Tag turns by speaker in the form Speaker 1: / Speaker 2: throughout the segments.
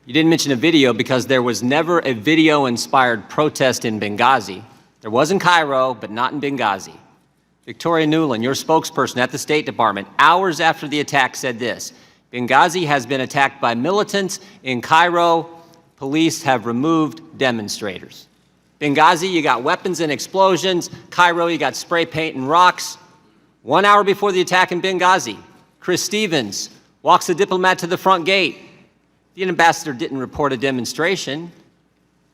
Speaker 1: You didn't mention a video because there was never a video-inspired protest in Benghazi. There was in Cairo, but not in Benghazi. Victoria Nuland, your spokesperson at the State Department, hours after the attack said this: Benghazi has been attacked by militants. In Cairo, police have removed demonstrators. Benghazi, you got weapons and explosions. Cairo, you got spray paint and rocks. 1 hour before the attack in Benghazi, Chris Stevens walks the diplomat to the front gate. The ambassador didn't report a demonstration.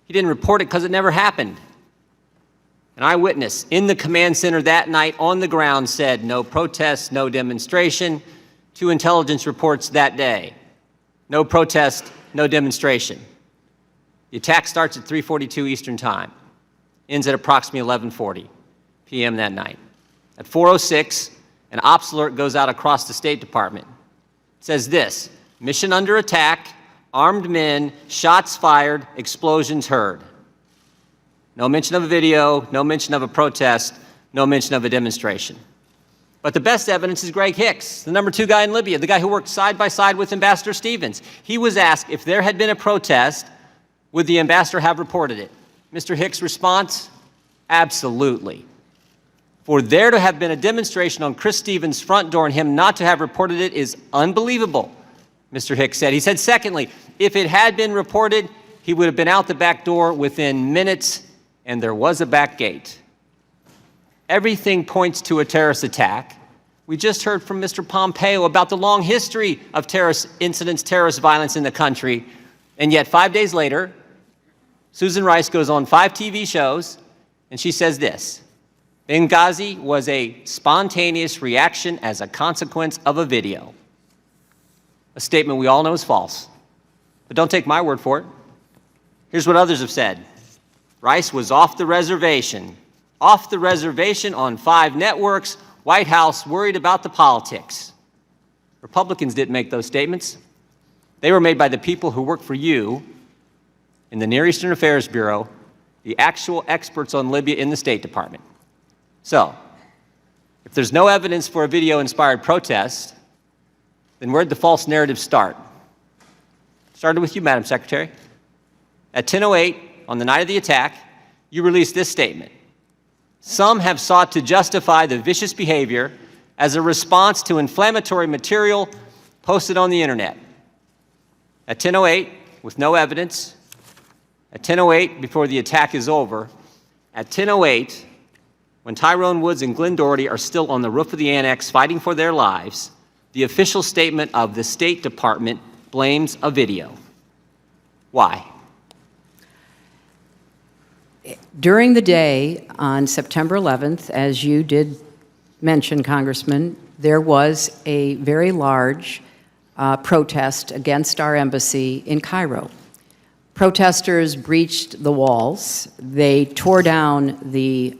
Speaker 1: He didn't report it because it never happened. An eyewitness in the command center that night on the ground said no protest, no demonstration. 2 intelligence reports that day. No protest, no demonstration. The attack starts at 3:42 Eastern Time, ends at approximately 11:40 p.m. that night. At 4:06, an ops alert goes out across the State Department. It says this: mission under attack, armed men, shots fired, explosions heard. No mention of a video, no mention of a protest, no mention of a demonstration. But the best evidence is Greg Hicks, the #2 guy in Libya, the guy who worked side by side with Ambassador Stevens. He was asked if there had been a protest, would the ambassador have reported it? Mr. Hicks' response: absolutely. For there to have been a demonstration on Chris Stevens' front door and him not to have reported it is unbelievable, Mr. Hicks said. He said, secondly, if it had been reported, he would have been out the back door within minutes, and there was a back gate. Everything points to a terrorist attack. We just heard from Mr. Pompeo about the long history of terrorist incidents, terrorist violence in the country, and yet 5 days later, Susan Rice goes on 5 TV shows, and she says this: Benghazi was a spontaneous reaction as a consequence of a video. A statement we all know is false. But don't take my word for it. Here's what others have said. Rice was off the reservation on 5 networks, White House worried about the politics. Republicans didn't make those statements. They were made by the people who work for you in the Near Eastern Affairs Bureau, the actual experts on Libya in the State Department. So, if there's no evidence for a video-inspired protest, then where'd the false narrative start? Started with you, Madam Secretary. At 10:08, on the night of the attack, you released this statement: some have sought to justify the vicious behavior as a response to inflammatory material posted on the internet. At 10:08, with no evidence, at 10:08, before the attack is over, at 10:08, when Tyrone Woods and Glenn Doherty are still on the roof of the annex fighting for their lives, the official statement of the State Department blames a video. Why?
Speaker 2: During the day on September 11th, as you did mention, Congressman, there was a very large protest against our embassy in Cairo. Protesters breached the walls. They tore down the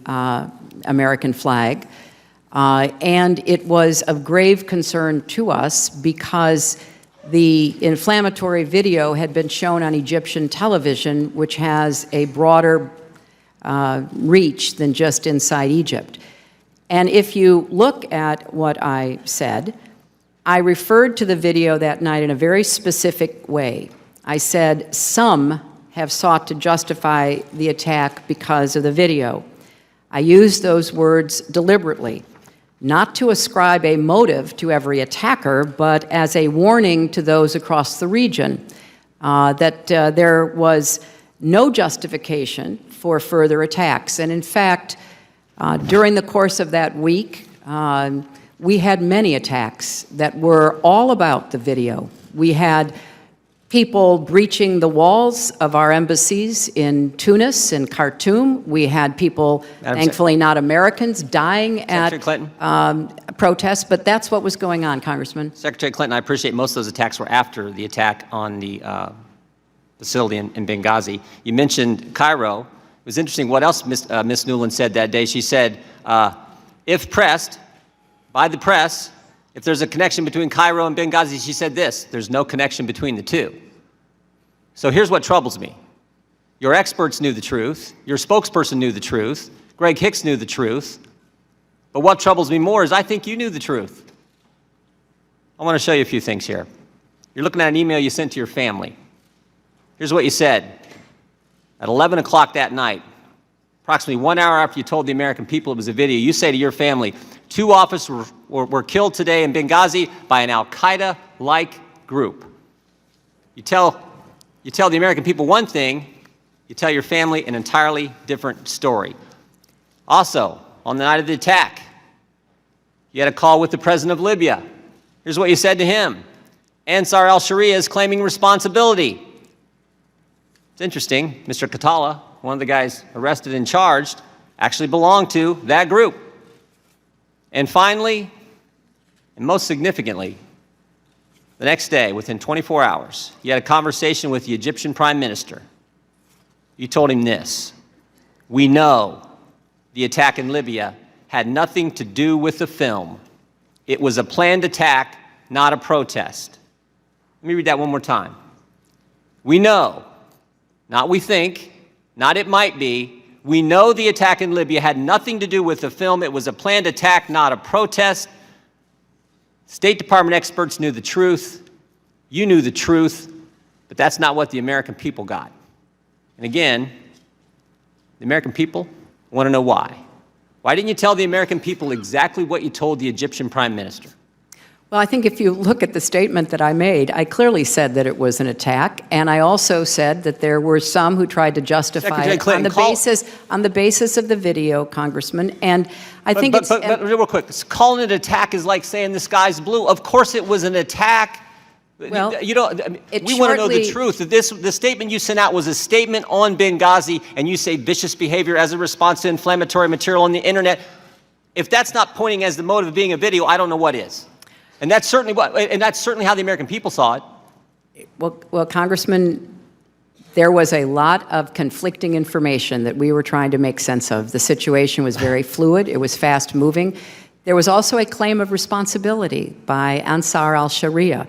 Speaker 2: American flag. And it was of grave concern to us because the inflammatory video had been shown on Egyptian television, which has a broader reach than just inside Egypt. And if you look at what I said, I referred to the video that night in a very specific way. I said, some have sought to justify the attack because of the video. I used those words deliberately, not to ascribe a motive to every attacker, but as a warning to those across the region that there was no justification for further attacks. And in fact, during the course of that week, we had many attacks that were all about the video. We had people breaching the walls of our embassies in Tunis and Khartoum. We had people, thankfully not Americans, dying at protests, but that's what was going on, Congressman.
Speaker 1: Secretary Clinton, I appreciate most of those attacks were after the attack on the facility in Benghazi. You mentioned Cairo. It was interesting what else Ms. Nuland said that day. She said, if pressed by the press, if there's a connection between Cairo and Benghazi, she said this: there's no connection between the two. So here's what troubles me. Your experts knew the truth. Your spokesperson knew the truth. Greg Hicks knew the truth. But what troubles me more is I think you knew the truth. I want to show you a few things here. You're looking at an email you sent to your family. Here's what you said. At 11 o'clock that night, approximately 1 hour after you told the American people it was a video, you say to your family, 2 officers were killed today in Benghazi by an al-Qaeda-like group. You tell the American people one thing, you tell your family an entirely different story. Also, on the night of the attack, you had a call with the president of Libya. Here's what you said to him. Ansar al-Sharia is claiming responsibility. It's interesting, Mr. Katala, one of the guys arrested and charged, actually belonged to that group. And finally, and most significantly, the next day, within 24 hours, you had a conversation with the Egyptian prime minister. You told him this: we know the attack in Libya had nothing to do with the film. It was a planned attack, not a protest. Let me read that one more time. We know, not we think, not it might be, we know the attack in Libya had nothing to do with the film. It was a planned attack, not a protest. State Department experts knew the truth. You knew the truth, but that's not what the American people got. And again, the American people want to know why. Why didn't you tell the American people exactly what you told the Egyptian prime minister?
Speaker 2: Well, I think if you look at the statement that I made, I clearly said that it was an attack, and I also said that there were some who tried to justify it on the basis of the video, Congressman. And I think
Speaker 1: but real quick, calling it an attack is like saying the sky's blue. Of course, it was an attack.
Speaker 2: Well,
Speaker 1: we want to know the truth. The statement you sent out was a statement on Benghazi, and you say vicious behavior as a response to inflammatory material on the internet. If that's not pointing as the motive of being a video, I don't know what is. And that's certainly how the American people saw it.
Speaker 2: Well, Congressman, there was a lot of conflicting information that we were trying to make sense of. The situation was very fluid. It was fast moving. There was also a claim of responsibility by Ansar al-Sharia.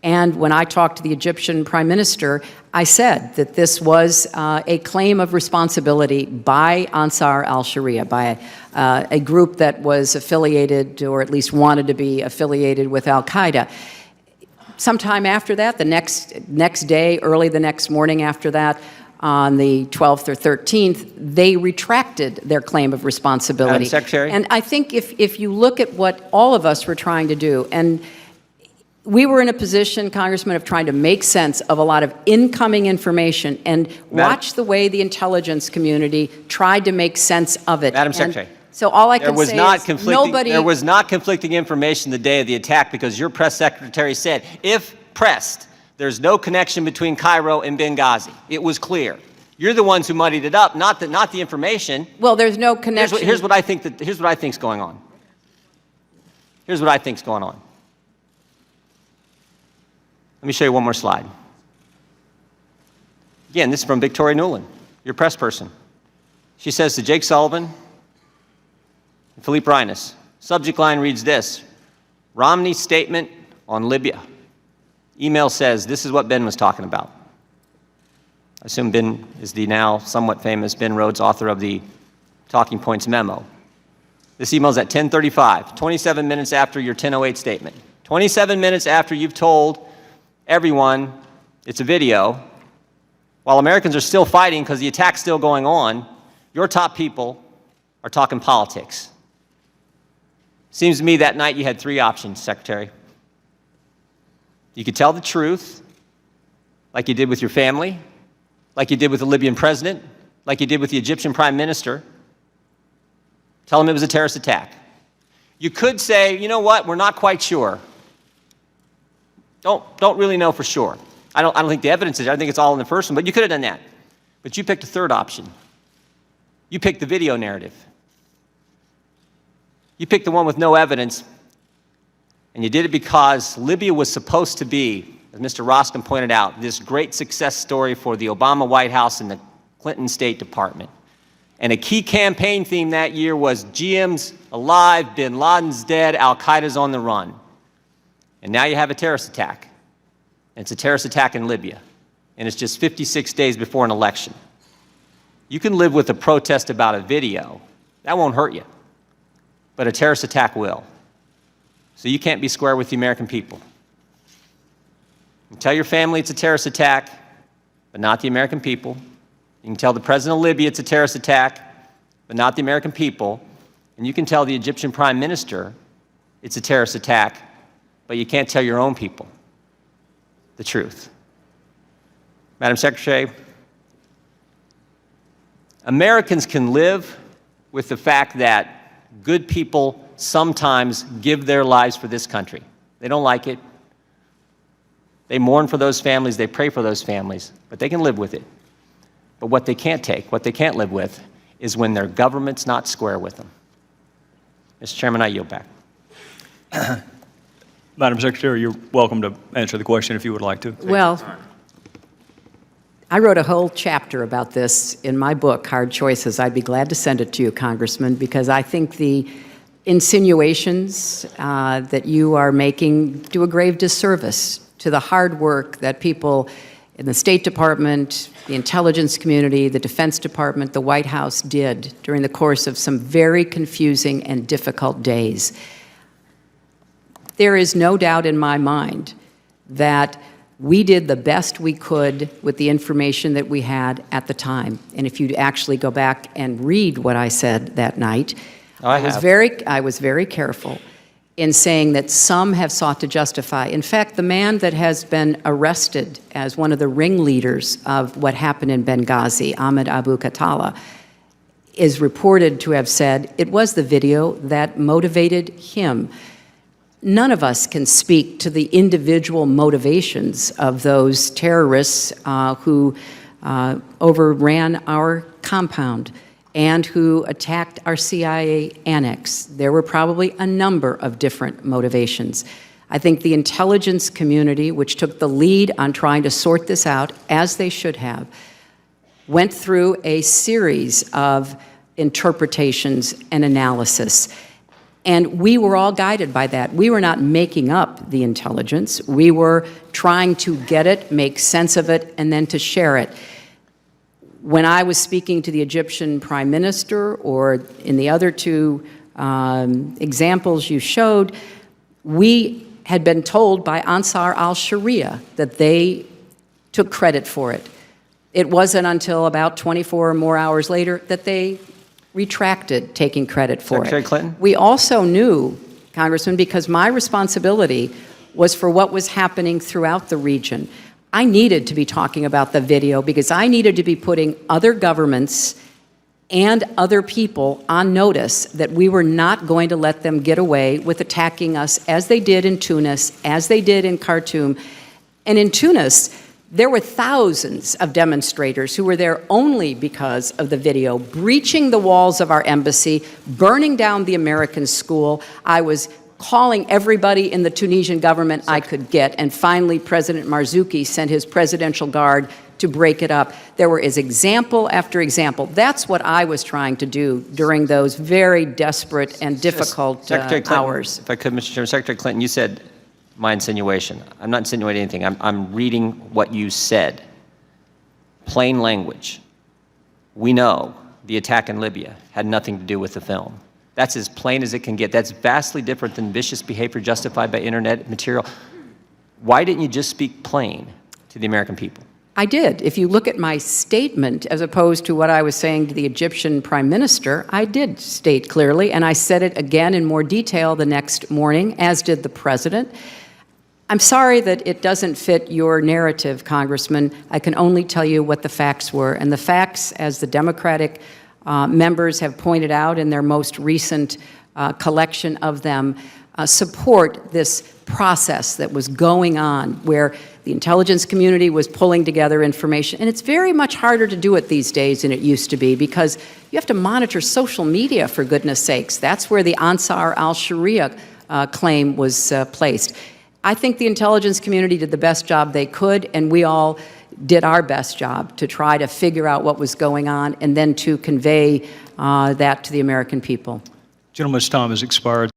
Speaker 2: And when I talked to the Egyptian prime minister, I said that this was a claim of responsibility by Ansar al-Sharia, by a group that was affiliated, or at least wanted to be affiliated, with al-Qaeda. Sometime after that, the next day, early the next morning after that, on the 12th or 13th, they retracted their claim of responsibility.
Speaker 1: Madam Secretary?
Speaker 2: And I think if you look at what all of us were trying to do, and we were in a position, Congressman, of trying to make sense of a lot of incoming information and watch the way the intelligence community tried to make sense of it.
Speaker 1: Madam Secretary.
Speaker 2: So all I can say is nobody...
Speaker 1: There was not conflicting information the day of the attack because your press secretary said, if pressed, there's no connection between Cairo and Benghazi. It was clear. You're the ones who muddied it up, not the information.
Speaker 2: Well, there's no connection.
Speaker 1: Here's what I think's going on. Here's what I think's going on. Let me show you one more slide. Again, this is from Victoria Nuland, your press person. She says to Jake Sullivan and Philippe Reines, subject line reads this: Romney's statement on Libya. Email says this is what Ben was talking about. I assume Ben is the now somewhat famous Ben Rhodes, author of the Talking Points memo. This email is at 10:35, 27 minutes after your 10:08 statement. 27 minutes after you've told everyone it's a video, while Americans are still fighting because the attack's still going on, your top people are talking politics. Seems to me that night you had 3 options, Secretary. You could tell the truth, like you did with your family, like you did with the Libyan president, like you did with the Egyptian prime minister. Tell them it was a terrorist attack. You could say, you know what, we're not quite sure. Don't really know for sure. I don't think the evidence is there. I think it's all in the first one, but you could have done that. But you picked a third option. You picked the video narrative. You picked the one with no evidence, and you did it because Libya was supposed to be, as Mr. Roskin pointed out, this great success story for the Obama White House and the Clinton State Department. And a key campaign theme that year was GM's alive, bin Laden's dead, al-Qaeda's on the run. And now you have a terrorist attack. And it's a terrorist attack in Libya. And it's just 56 days before an election. You can live with a protest about a video. That won't hurt you. But a terrorist attack will. So you can't be square with the American people. You tell your family it's a terrorist attack. but not the American people. You can tell the president of Libya it's a terrorist attack, but not the American people. And you can tell the Egyptian prime minister it's a terrorist attack, but you can't tell your own people the truth. Madam Secretary, Americans can live with the fact that good people sometimes give their lives for this country. They don't like it. They mourn for those families, they pray for those families, but they can live with it. But what they can't take, what they can't live with, is when their government's not square with them. Mr. Chairman, I yield back.
Speaker 3: Madam Secretary, you're welcome to answer the question if you would like to.
Speaker 2: Well, I wrote a whole chapter about this in my book, Hard Choices. I'd be glad to send it to you, Congressman, because I think the insinuations that you are making do a grave disservice to the hard work that people in the State Department, the intelligence community, the Defense Department, the White House did during the course of some very confusing and difficult days. There is no doubt in my mind that we did the best we could with the information that we had at the time. And if you actually go back and read what I said that night, I was very careful in saying that some have sought to justify. In fact, the man that has been arrested as one of the ringleaders of what happened in Benghazi, Ahmed Abu Khattala, is reported to have said it was the video that motivated him. None of us can speak to the individual motivations of those terrorists who overran our compound and who attacked our CIA annex. There were probably a number of different motivations. I think the intelligence community, which took the lead on trying to sort this out, as they should have, went through a series of interpretations and analysis. And we were all guided by that. We were not making up the intelligence. We were trying to get it, make sense of it, and then to share it. When I was speaking to the Egyptian prime minister, or in the other two examples you showed, we had been told by Ansar al-Sharia that they took credit for it. It wasn't until about 24 or more hours later that they retracted taking credit for
Speaker 1: Secretary
Speaker 2: it.
Speaker 1: Clinton?
Speaker 2: We also knew, Congressman, because my responsibility was for what was happening throughout the region. I needed to be talking about the video because I needed to be putting other governments and other people on notice that we were not going to let them get away with attacking us as they did in Tunis, as they did in Khartoum. And in Tunis, there were thousands of demonstrators who were there only because of the video, breaching the walls of our embassy, burning down the American school. I was calling everybody in the Tunisian government I could get, and finally President Marzouki sent his presidential guard to break it up. There were example after example. That's what I was trying to do during those very desperate and difficult hours.
Speaker 1: If I could, Mr. Chairman, Secretary Clinton, you said my insinuation. I'm not insinuating anything. I'm reading what you said. Plain language. We know the attack in Libya had nothing to do with the film. That's as plain as it can get. That's vastly different than vicious behavior justified by internet material. Why didn't you just speak plain to the American people?
Speaker 2: I did. If you look at my statement, as opposed to what I was saying to the Egyptian prime minister, I did state clearly, and I said it again in more detail the next morning, as did the president. I'm sorry that it doesn't fit your narrative, Congressman. I can only tell you what the facts were. And the facts, as the Democratic members have pointed out in their most recent collection of them, support this process that was going on where the intelligence community was pulling together information. And it's very much harder to do it these days than it used to be because you have to monitor social media, for goodness sakes. That's where the Ansar al-Sharia claim was placed. I think the intelligence community did the best job they could, and we all did our best job to try to figure out what was going on and then to convey that to the American people.
Speaker 3: Gentleman's time has expired.